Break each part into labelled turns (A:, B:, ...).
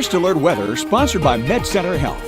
A: First Alert Weather, sponsored by MedCenter Health.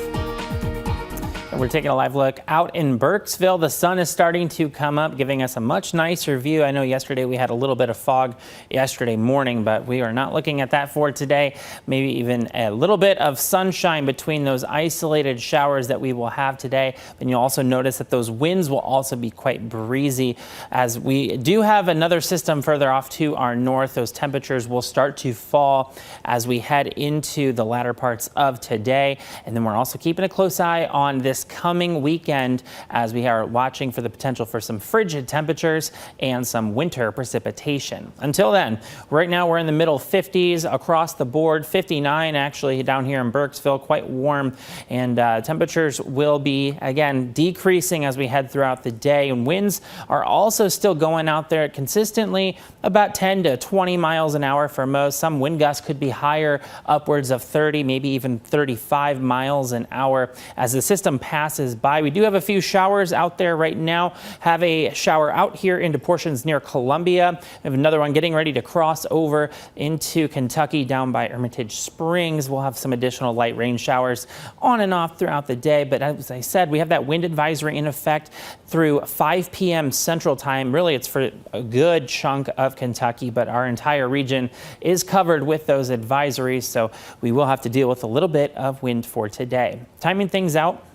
B: And we're taking a live look out in Burkesville. The sun is starting to come up, giving us a much nicer view. I know yesterday we had a little bit of fog yesterday morning, but we are not looking at that for today. Maybe even a little bit of sunshine between those isolated showers that we will have today. And you'll also notice that those winds will also be quite breezy. As we do have another system further off to our north, those temperatures will start to fall as we head into the latter parts of today. And then we're also keeping a close eye on this coming weekend as we are watching for the potential for some frigid temperatures and some winter precipitation. Until then, right now we're in the middle 50s across the board, 59 actually down here in Burkesville, quite warm, and temperatures will be again decreasing as we head throughout the day, and winds are also still going out there consistently about 10 to 20 miles an hour for most. Some wind gusts could be higher, upwards of 30, maybe even 35 miles an hour as the system passes by. We do have a few showers out there right now. Have a shower out here into portions near Columbia. We have another one getting ready to cross over into Kentucky down by Hermitage Springs. We'll have some additional light rain showers on and off throughout the day. But as I said, we have that wind advisory in effect through 5 p.m. Central Time. Really, it's for a good chunk of Kentucky, but our entire region is covered with those advisories. So we will have to deal with a little bit of wind for today. Timing things out.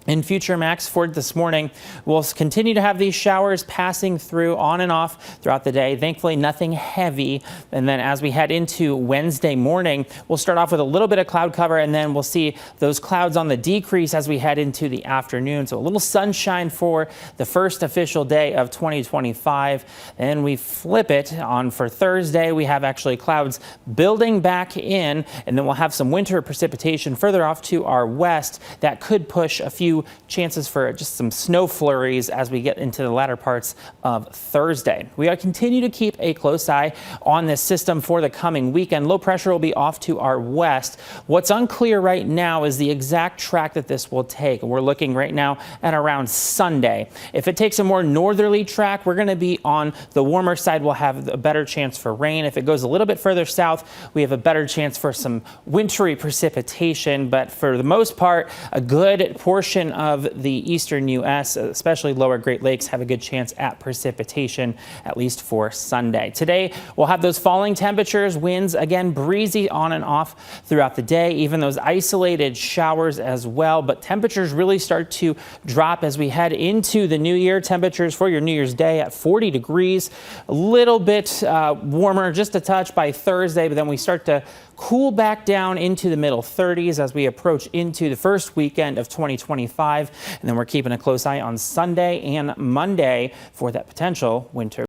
B: In Future Max for this morning, we'll continue to have these showers passing through on and off throughout the day. Thankfully, nothing heavy. And then as we head into Wednesday morning, we'll start off with a little bit of cloud cover, and then we'll see those clouds on the decrease as we head into the afternoon. So a little sunshine for the first official day of 2025. And we flip it on for Thursday. We have actually clouds building back in, and then we'll have some winter precipitation further off to our west that could push a few chances for just some snow flurries as we get into the latter parts of Thursday. We are continue to keep a close eye on this system for the coming weekend. Low pressure will be off to our west. What's unclear right now is the exact track that this will take. We're looking right now at around Sunday. If it takes a more northerly track, we're going to be on the warmer side. We'll have a better chance for rain. If it goes a little bit further south, we have a better chance for some wintry precipitation. But for the most part, a good portion of the eastern U.S., especially lower Great Lakes, have a good chance at precipitation, at least for Sunday. Today, we'll have those falling temperatures, winds, again, breezy on and off throughout the day, even those isolated showers as well. But temperatures really start to drop as we head into the new year. Temperatures for your New Year's Day at 40 degrees, a little bit warmer, just a touch by Thursday, but then we start to cool back down into the middle 30s as we approach into the first weekend of 2025. And then we're keeping a close eye on Sunday and Monday for that potential winter.